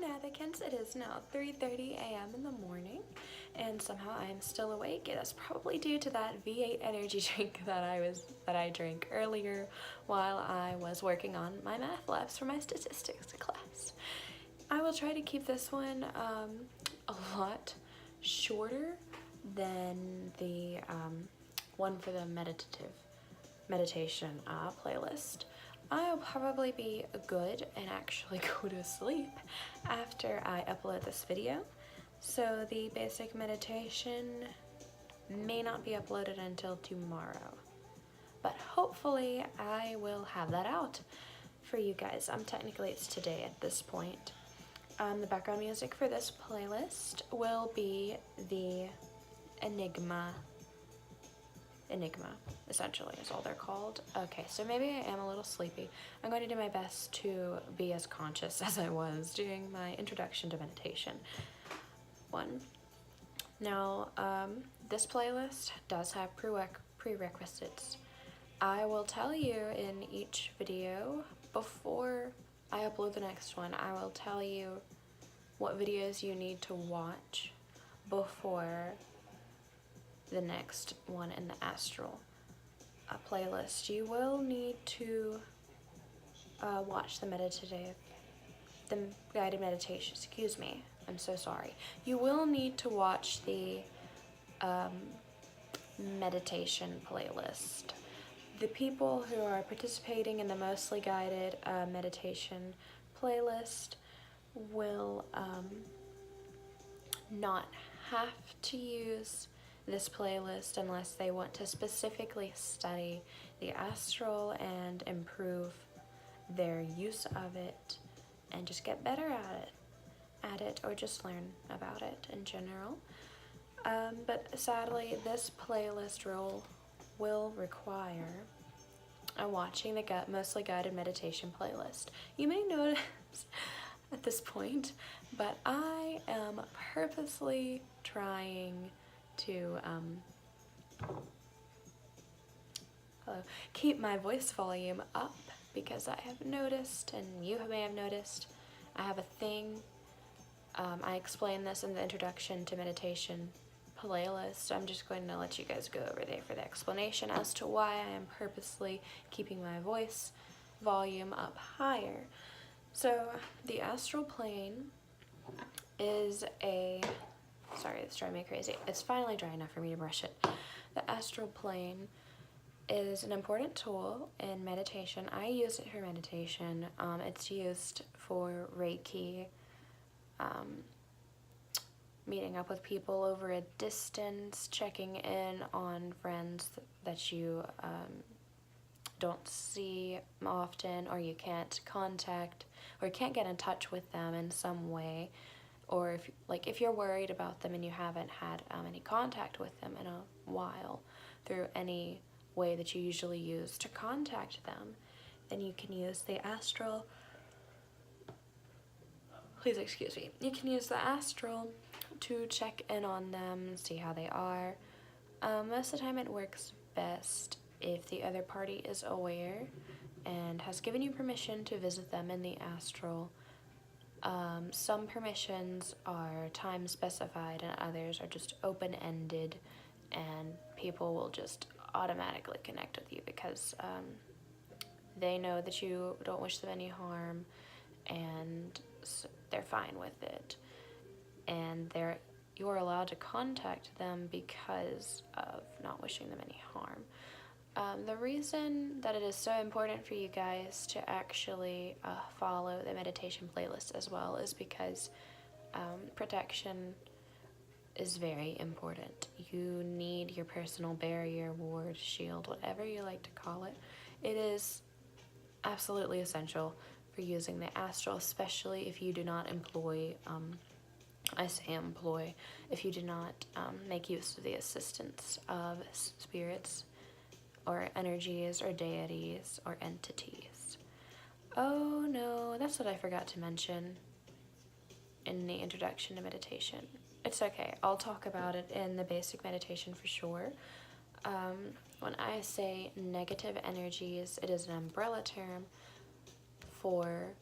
Nathikins. It is now 3:30 a.m. in the morning, and somehow I am still awake. It is probably due to that V8 energy drink that I drank earlier while I was working on my math labs for my statistics class. I will try to keep this one a lot shorter than the one for the meditation playlist. I'll probably be good and actually go to sleep after I upload this video. So the basic meditation may not be uploaded until tomorrow, but hopefully I will have that out for you guys. Technically it's today at this point. The background music for this playlist will be the Enigma, essentially, is all they're called. Okay, so maybe I am a little sleepy. I'm going to do my best to be as conscious as I was during my introduction to meditation one. Now, this playlist does have prerequisites. I will tell you in each video before I upload the next one. I will tell you what videos you need to watch before the next one in the Astral playlist. You will need to watch the guided meditation. Excuse me, I'm so sorry. You will need to watch the meditation playlist. The people who are participating in the mostly guided meditation playlist will not have to use this playlist unless they want to specifically study the astral and improve their use of it and just get better at it or just learn about it in general. But sadly, this playlist will require watching the mostly guided meditation playlist. You may notice at this point, but I am purposely trying to keep my voice volume up because I have noticed, and you may have noticed, I have a thing. I explained this in the introduction to meditation playlist. I'm just going to let you guys go over there for the explanation as to why I am purposely keeping my voice volume up higher. So the astral plane is sorry, it's driving me crazy. It's finally dry enough for me to brush it. The astral plane is an important tool in meditation. I use it for meditation. It's used for Reiki, meeting up with people over a distance, checking in on friends that you don't see often, or you can't contact, or you can't get in touch with them in some way, or if you're worried about them and you haven't had any contact with them in a while through any way that you usually use to contact them, then you can use the astral. Please excuse me. You can use the astral to check in on them, see how they are. Most of the time it works best if the other party is aware and has given you permission to visit them in the astral. Some permissions are time specified and others are just open-ended, and people will just automatically connect with you because they know that you don't wish them any harm, and they're fine with it, and you're allowed to contact them because of not wishing them any harm. The reason that it is so important for you guys to actually follow the meditation playlist as well is because protection is very important. You need your personal barrier, ward, shield, whatever you like to call it. It is absolutely essential for using the astral, especially if you do not employ, if you do not make use of the assistance of spirits or energies or deities or entities. Oh no, that's what I forgot to mention in the introduction to meditation. It's okay, I'll talk about it in the basic meditation for sure. When I say negative energies, it is an umbrella term for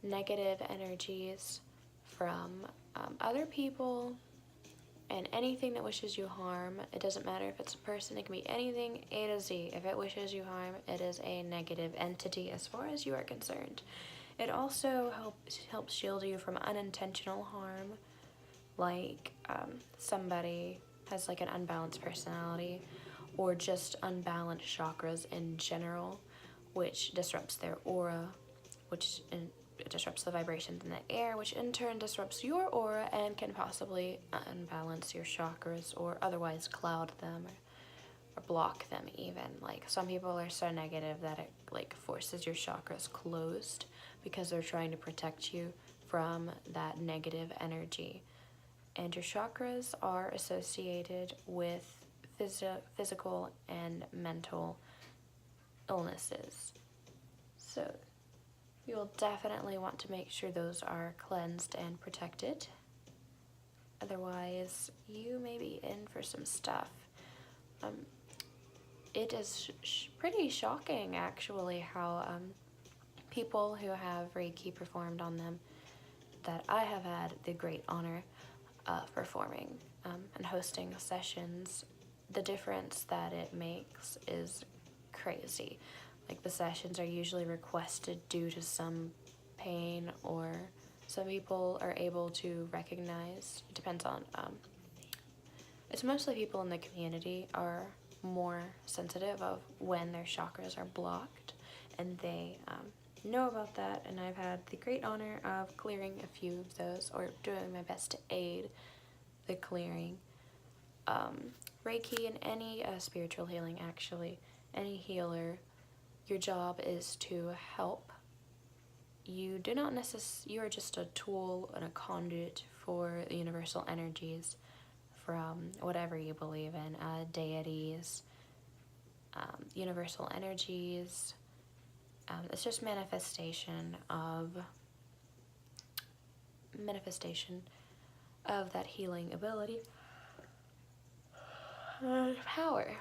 negative energies from other people and anything that wishes you harm. It doesn't matter if it's a person, it can be anything, A to Z. If it wishes you harm, it is a negative entity as far as you are concerned. It also helps shield you from unintentional harm, like somebody has like an unbalanced personality or just unbalanced chakras in general, which disrupts their aura, which disrupts the vibrations in the air, which in turn disrupts your aura and can possibly unbalance your chakras or otherwise cloud them or block them even. Like some people are so negative that it like forces your chakras closed because they're trying to protect you from that negative energy. And your chakras are associated with physical and mental illnesses. So you'll definitely want to make sure those are cleansed and protected. Otherwise, you may be in for some stuff. It is pretty shocking, actually, how people who have Reiki performed on them that I have had the great honor of performing and hosting sessions, the difference that it makes is crazy. Like the sessions are usually requested due to some pain, or some people are able to recognize. It depends on, it's mostly people in the community are more sensitive of when their chakras are blocked, and they know about that, and I've had the great honor of clearing a few of those, or doing my best to aid the clearing. Reiki and any spiritual healing, actually, any healer, your job is to help. You do not you are just a tool and a conduit for the universal energies from whatever you believe in, deities, universal energies. It's just manifestation of that healing ability, power.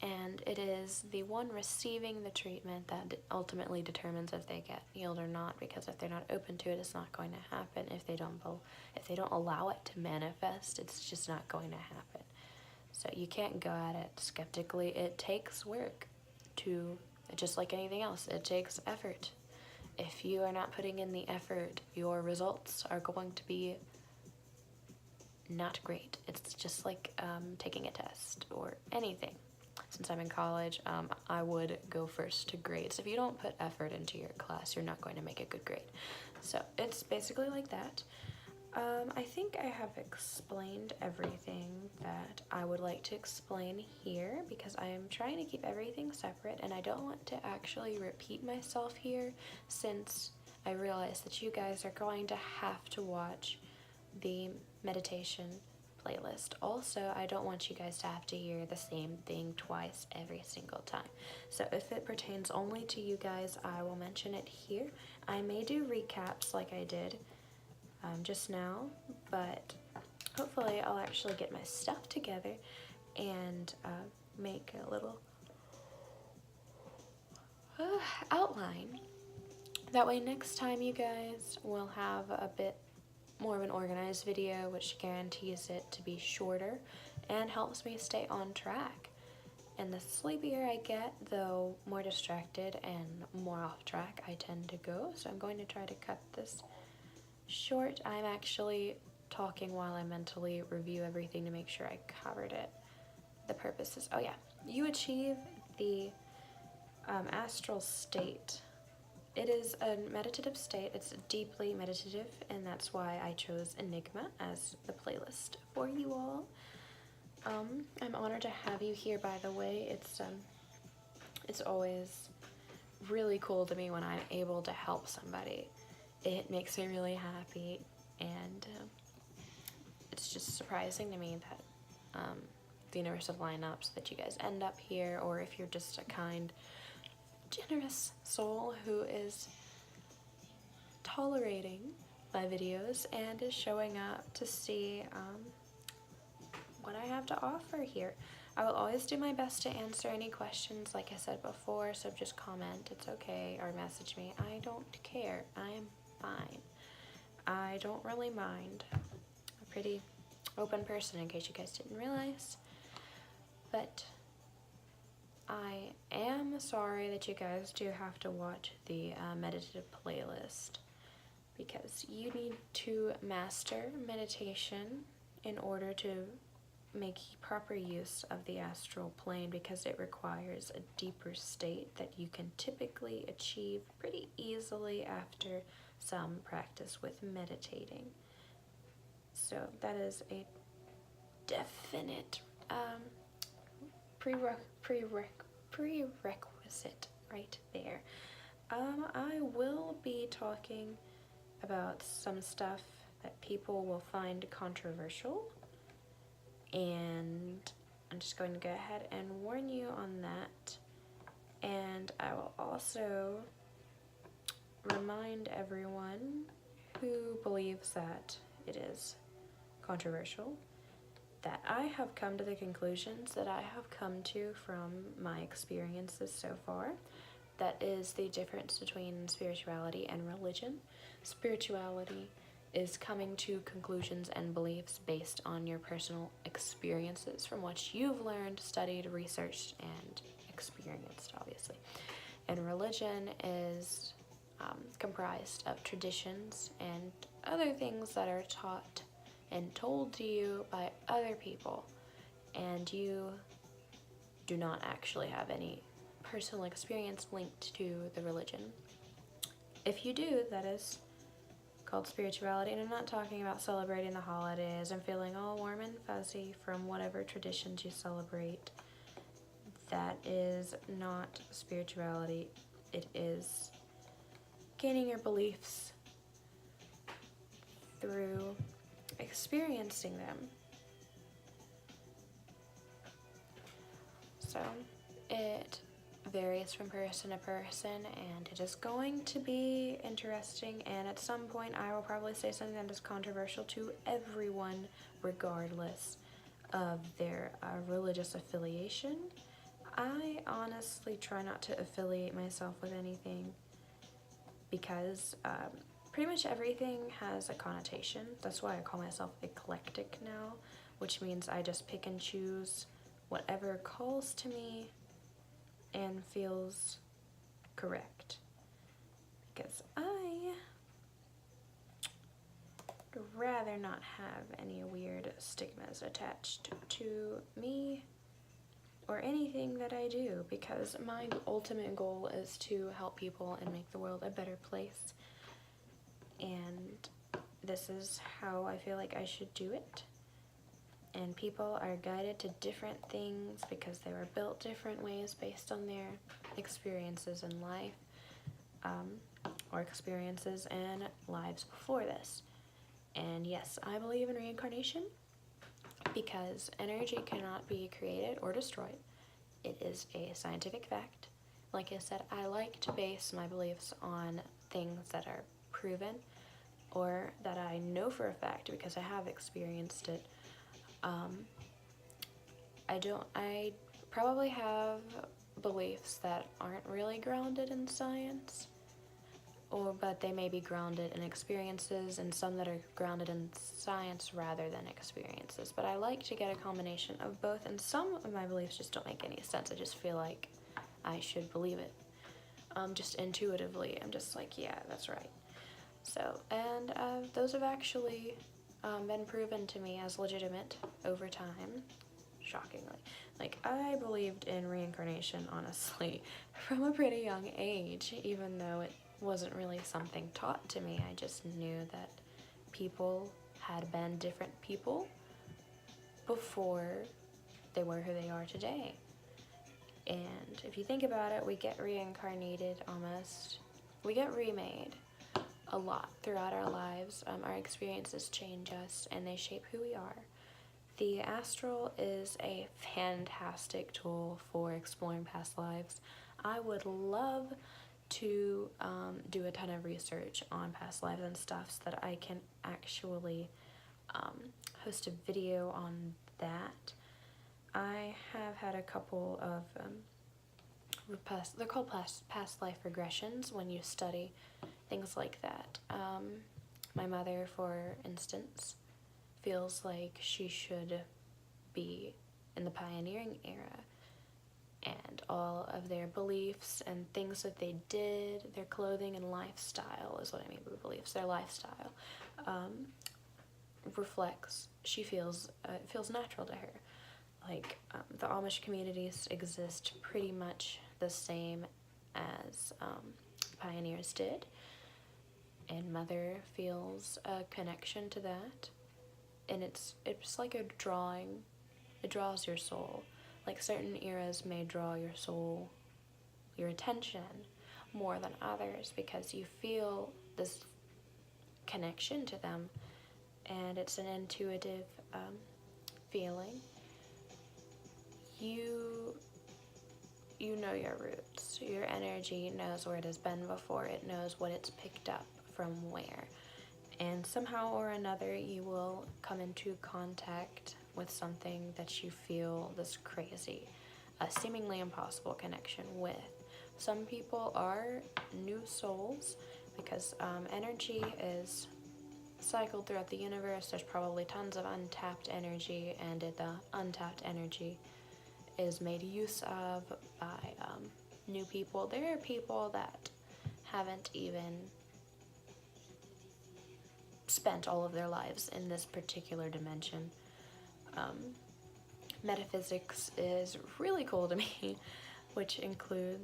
And it is the one receiving the treatment that ultimately determines if they get healed or not, because if they're not open to it, it's not going to happen. If they don't allow it to manifest, it's just not going to happen. So you can't go at it skeptically. It takes work to, just like anything else, it takes effort. If you are not putting in the effort, your results are going to be not great. It's just like taking a test or anything. Since I'm in college, I would go first to grades. If you don't put effort into your class, you're not going to make a good grade. So it's basically like that. I think I have explained everything that I would like to explain here, because I am trying to keep everything separate, and I don't want to actually repeat myself here, since I realize that you guys are going to have to watch the meditation playlist. Also, I don't want you guys to have to hear the same thing twice every single time. So if it pertains only to you guys, I will mention it here. I may do recaps like I did just now, but hopefully I'll actually get my stuff together and make a little outline. That way next time you guys will have a bit more of an organized video, which guarantees it to be shorter and helps me stay on track. And the sleepier I get, the more distracted and more off track I tend to go. So I'm going to try to cut this short. I'm actually talking while I mentally review everything to make sure I covered it. The purpose is, oh yeah, you achieve the astral state. It is a meditative state. It's deeply meditative, and that's why I chose Enigma as the playlist for you all. I'm honored to have you here, by the way. It's always really cool to me when I'm able to help somebody. It makes me really happy, and it's just surprising to me that the universe will line up so that you guys end up here, or if you're just a kind, generous soul who is tolerating my videos and is showing up to see what I have to offer here. I will always do my best to answer any questions, like I said before, so just comment, it's okay, or message me. I don't care. I am fine. I don't really mind. I'm a pretty open person, in case you guys didn't realize. But I am sorry that you guys do have to watch the meditative playlist, because you need to master meditation in order to make proper use of the astral plane, because it requires a deeper state that you can typically achieve pretty easily after some practice with meditating. So that is a definite prerequisite right there. I will be talking about some stuff that people will find controversial, and I'm just going to go ahead and warn you on that. And I will also remind everyone who believes that it is controversial that I have come to the conclusions that I have come to from my experiences so far. That is the difference between spirituality and religion. Spirituality is coming to conclusions and beliefs based on your personal experiences from what you've learned, studied, researched, and experienced, obviously. And religion is comprised of traditions and other things that are taught and told to you by other people, and you do not actually have any personal experience linked to the religion. If you do, that is called spirituality, and I'm not talking about celebrating the holidays and feeling all warm and fuzzy from whatever traditions you celebrate. That is not spirituality. It is gaining your beliefs through experiencing them. So it varies from person to person, and it is going to be interesting, and at some point I will probably say something that is controversial to everyone regardless of their religious affiliation. I honestly try not to affiliate myself with anything, because pretty much everything has a connotation. That's why I call myself eclectic now, which means I just pick and choose whatever calls to me and feels correct. Because I would rather not have any weird stigmas attached to me or anything that I do, because my ultimate goal is to help people and make the world a better place. And this is how I feel like I should do it. And people are guided to different things because they were built different ways based on their experiences in life, or experiences in lives before this. And yes, I believe in reincarnation, because energy cannot be created or destroyed. It is a scientific fact. Like I said, I like to base my beliefs on things that are proven or that I know for a fact because I have experienced it. I probably have beliefs that aren't really grounded in science, but they may be grounded in experiences, and some that are grounded in science rather than experiences. But I like to get a combination of both, and some of my beliefs just don't make any sense. I just feel like I should believe it. Just intuitively, I'm just like, yeah, that's right. So, and those have actually been proven to me as legitimate over time, shockingly. Like, I believed in reincarnation, honestly, from a pretty young age, even though it wasn't really something taught to me. I just knew that people had been different people before they were who they are today. And if you think about it, we get reincarnated almost, we get remade a lot throughout our lives. Our experiences change us and they shape who we are. The astral is a fantastic tool for exploring past lives. I would love to do a ton of research on past lives and stuff so that I can actually host a video on that. I have had a couple of they're called past life regressions when you study things like that. My mother, for instance, feels like she should be in the pioneering era, and all of their beliefs and things that they did, their clothing and lifestyle is what I mean by beliefs, their lifestyle, reflects, she feels, it feels natural to her. Like, the Amish communities exist pretty much the same as pioneers did, and Mother feels a connection to that, and it's like a drawing. It draws your soul. Like, certain eras may draw your soul, your attention, more than others, because you feel this connection to them, and it's an intuitive feeling. You know your roots. Your energy knows where it has been before. It knows what it's picked up from where. And somehow or another, you will come into contact with something that you feel this crazy, seemingly impossible connection with. Some people are new souls because energy is cycled throughout the universe. There's probably tons of untapped energy, and the untapped energy is made use of by new people. There are people that haven't even spent all of their lives in this particular dimension. Metaphysics is really cool to me, which include,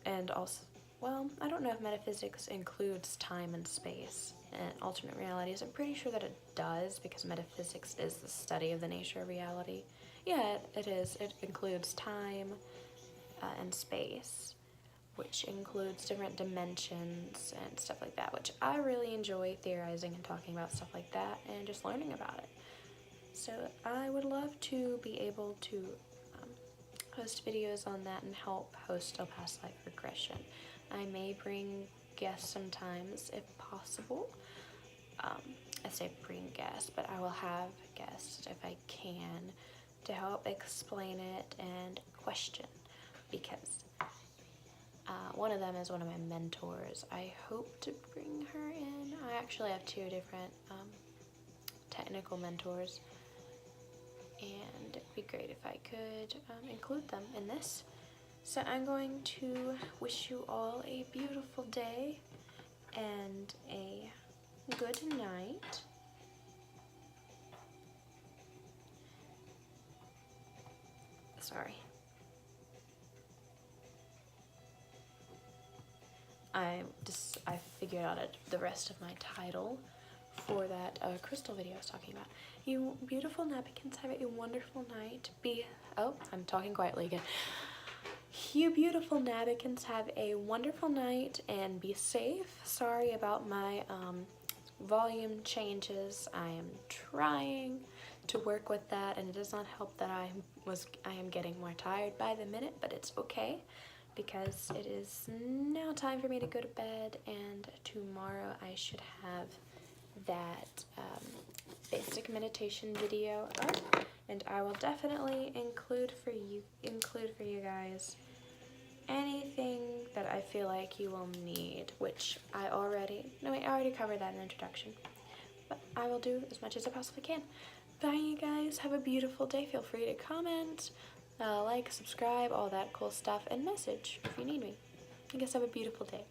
and also, well, I don't know if metaphysics includes time and space and alternate realities. I'm pretty sure that it does, because metaphysics is the study of the nature of reality. Yeah, it is. It includes time and space, which includes different dimensions and stuff like that, which I really enjoy theorizing and talking about stuff like that and just learning about it. So I would love to be able to host videos on that and help host a past life regression. I may bring guests sometimes if possible. I say bring guests, but I will have guests if I can to help explain it and question, because one of them is one of my mentors. I hope to bring her in. I actually have two different technical mentors, and it'd be great if I could include them in this. So I'm going to wish you all a beautiful day and a good night. Sorry. I figured out the rest of my title for that crystal video I was talking about. You beautiful Nabokins, have a wonderful night. I'm talking quietly again. You beautiful Nabokins, have a wonderful night and be safe. Sorry about my volume changes. I am trying to work with that, and it does not help that I am getting more tired by the minute, but it's okay, because it is now time for me to go to bed, and tomorrow I should have that basic meditation video up, and I will definitely include for you guys anything that I feel like you will need, which I already covered that in the introduction, but I will do as much as I possibly can. Bye, you guys. Have a beautiful day. Feel free to comment, like, subscribe, all that cool stuff, and message if you need me. I guess have a beautiful day.